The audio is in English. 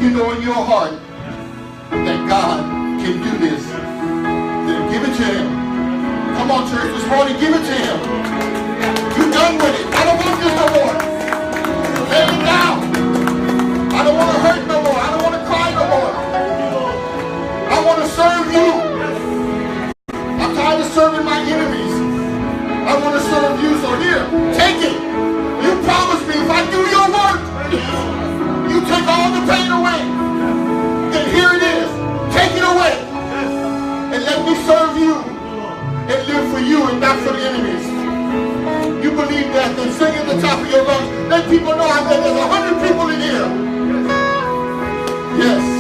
you know in your heart that God can do this, then give it to him. Come on, church, this morning, give it to him. You're done with it. I don't want this no more. Lay it down. I don't want to hurt no more. I don't want to cry no more. I want to serve you. I'm tired of serving my enemies. I want to serve you. So here, take it. You promised me if I do your work, you take all the pain away. Then here it is. Take it away. And let me serve you and live for you and not for the enemies. You believe that, then sing at the top of your lungs. Let people know that there's 100 people in here. Yes.